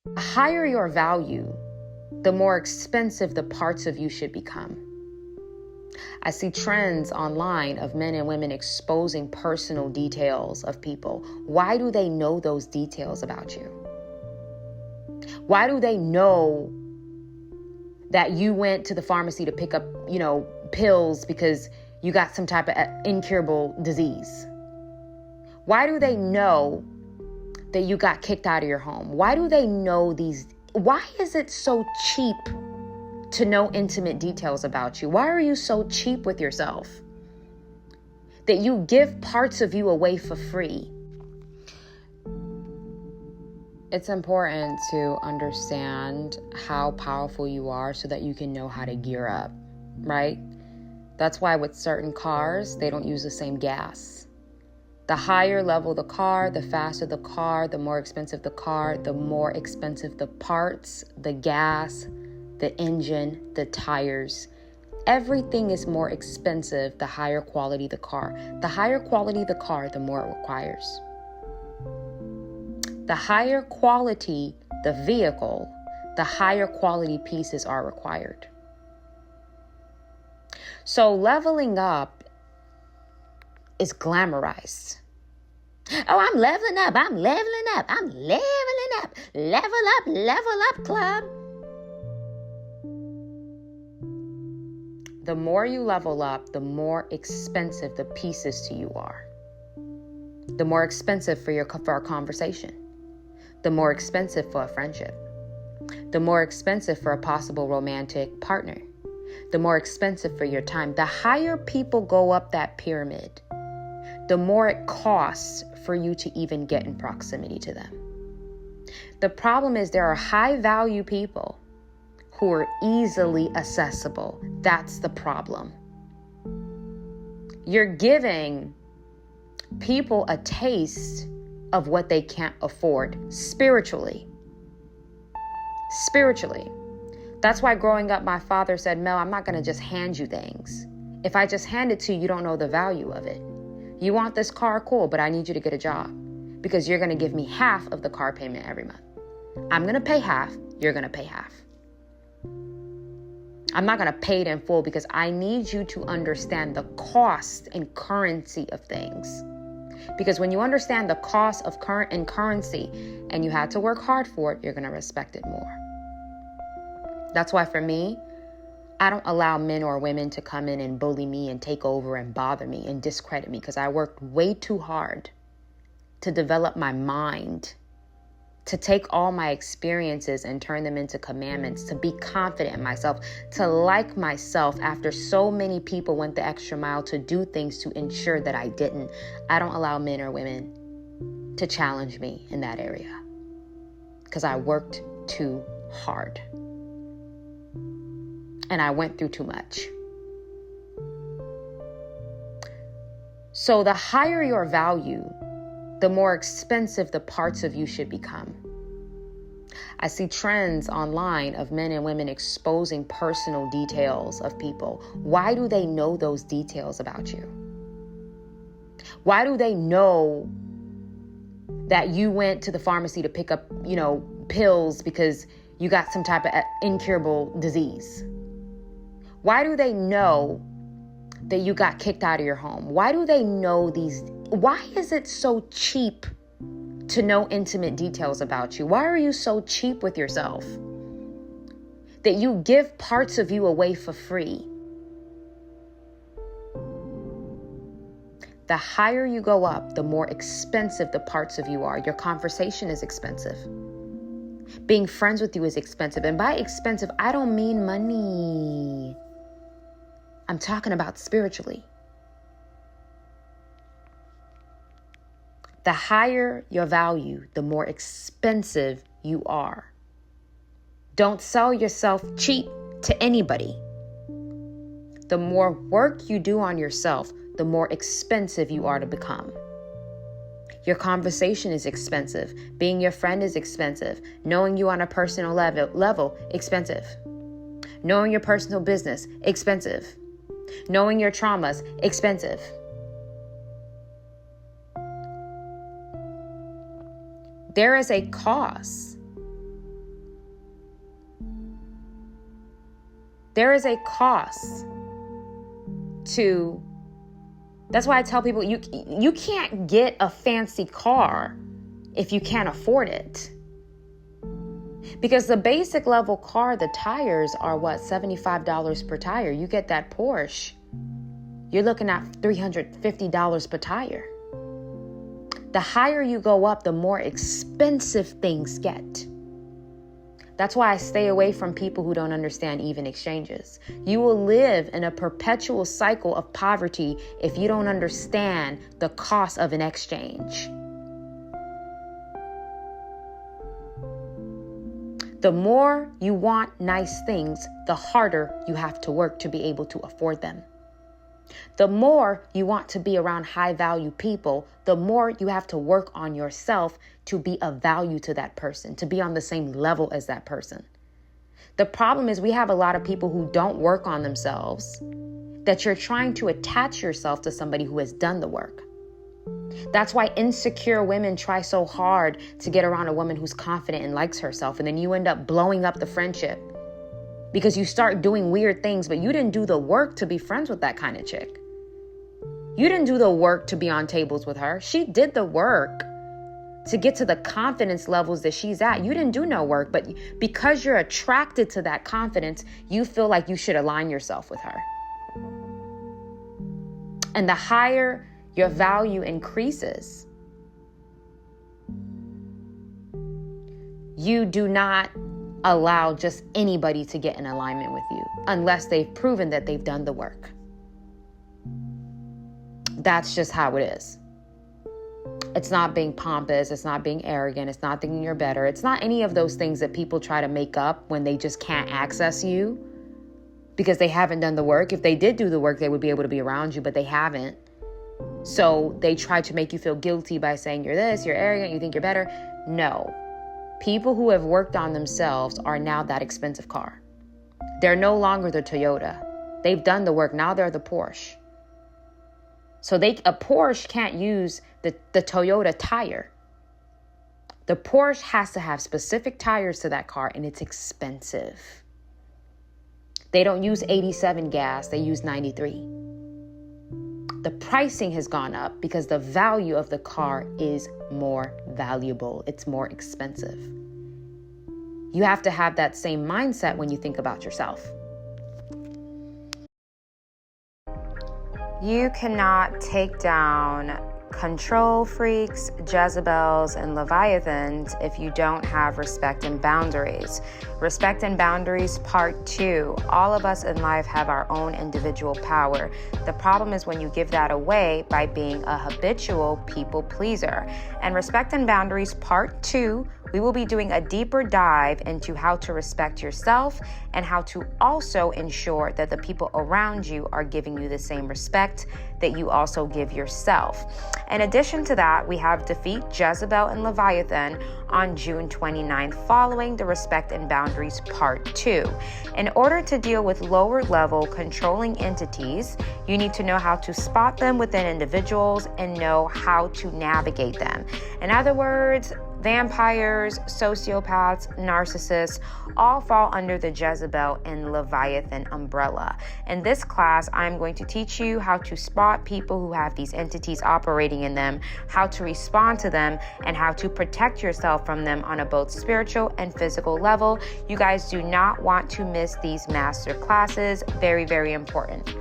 The higher your value, the more expensive the parts of you should become. I see trends online of men and women exposing personal details of people. Why do they know those details about you? Why do they know that you went to the pharmacy to pick up, pills because you got some type of incurable disease? Why do they know that you got kicked out of your home? Why do they know these? Why is it so cheap to know intimate details about you? Why are you so cheap with yourself that you give parts of you away for free? It's important to understand how powerful you are so that you can know how to gear up, right? That's why with certain cars, they don't use the same gas. The higher level the car, the faster the car, the more expensive the car, the more expensive the parts, the gas, the engine, the tires. Everything is more expensive the higher quality the car. The higher quality the car, the more it requires. The higher quality the vehicle, the higher quality pieces are required. So leveling up is glamorized. Oh, I'm leveling up. I'm leveling up. I'm leveling up. Level up, club. The more you level up, the more expensive the pieces to you are. The more expensive for a conversation. The more expensive for a friendship. The more expensive for a possible romantic partner. The more expensive for your time. The higher people go up that pyramid, the more it costs for you to even get in proximity to them. The problem is there are high value people who are easily accessible. That's the problem. You're giving people a taste of what they can't afford spiritually. Spiritually. That's why growing up, my father said, Mel, I'm not going to just hand you things. If I just hand it to you, you don't know the value of it. You want this car, cool, but I need you to get a job because you're going to give me half of the car payment every month. I'm going to pay half. You're going to pay half. I'm not going to pay it in full because I need you to understand the cost and currency of things. Because when you understand the cost of currency and you had to work hard for it, you're going to respect it more. That's why for me, I don't allow men or women to come in and bully me and take over and bother me and discredit me because I worked way too hard to develop my mind, to take all my experiences and turn them into commandments, to be confident in myself, to like myself after so many people went the extra mile to do things to ensure that I didn't. I don't allow men or women to challenge me in that area because I worked too hard. And I went through too much. So the higher your value, the more expensive the parts of you should become. I see trends online of men and women exposing personal details of people. Why do they know those details about you? Why do they know that you went to the pharmacy to pick up, pills because you got some type of incurable disease? Why do they know that you got kicked out of your home? Why do they know these? Why is it so cheap to know intimate details about you? Why are you so cheap with yourself that you give parts of you away for free? The higher you go up, the more expensive the parts of you are. Your conversation is expensive. Being friends with you is expensive. And by expensive, I don't mean money. I'm talking about spiritually. The higher your value, the more expensive you are. Don't sell yourself cheap to anybody. The more work you do on yourself, the more expensive you are to become. Your conversation is expensive. Being your friend is expensive. Knowing you on a personal level, expensive. Knowing your personal business, expensive. Knowing your traumas, expensive. There is a cost There is a cost to, that's why I tell people you can't get a fancy car if you can't afford it. Because the basic level car, the tires are what, $75 per tire. You get that Porsche, you're looking at $350 per tire. The higher you go up, the more expensive things get. That's why I stay away from people who don't understand even exchanges. You will live in a perpetual cycle of poverty if you don't understand the cost of an exchange. The more you want nice things, the harder you have to work to be able to afford them. The more you want to be around high value people, the more you have to work on yourself to be of value to that person, to be on the same level as that person. The problem is we have a lot of people who don't work on themselves, that you're trying to attach yourself to somebody who has done the work. That's why insecure women try so hard to get around a woman who's confident and likes herself, and then you end up blowing up the friendship because you start doing weird things, but you didn't do the work to be friends with that kind of chick. You didn't do the work to be on tables with her. She did the work to get to the confidence levels that she's at. You didn't do no work, but because you're attracted to that confidence, you feel like you should align yourself with her. And the higher your value increases, you do not allow just anybody to get in alignment with you unless they've proven that they've done the work. That's just how it is. It's not being pompous. It's not being arrogant. It's not thinking you're better. It's not any of those things that people try to make up when they just can't access you because they haven't done the work. If they did do the work, they would be able to be around you, but they haven't. So they try to make you feel guilty by saying you're this, you're arrogant, you think you're better. No. People who have worked on themselves are now that expensive car. They're no longer the Toyota. They've done the work. Now they're the Porsche. So a Porsche can't use the Toyota tire. The Porsche has to have specific tires to that car, and it's expensive. They don't use 87 gas. They use 93. The pricing has gone up because the value of the car is more valuable. It's more expensive. You have to have that same mindset when you think about yourself. You cannot take down control freaks, Jezebels, and Leviathans if you don't have respect and boundaries. Respect and boundaries, part 2. All of us in life have our own individual power. The problem is when you give that away by being a habitual people pleaser. And respect and boundaries, part 2, we will be doing a deeper dive into how to respect yourself and how to also ensure that the people around you are giving you the same respect that you also give yourself. In addition to that, we have Defeat Jezebel and Leviathan on June 29th, following the Respect and Boundaries Part 2. In order to deal with lower level controlling entities, you need to know how to spot them within individuals and know how to navigate them. In other words, vampires, sociopaths, narcissists all fall under the Jezebel and Leviathan umbrella. In this class, I'm going to teach you how to spot people who have these entities operating in them, how to respond to them, and how to protect yourself from them on a both spiritual and physical level. You guys do not want to miss these master classes. Very, very important.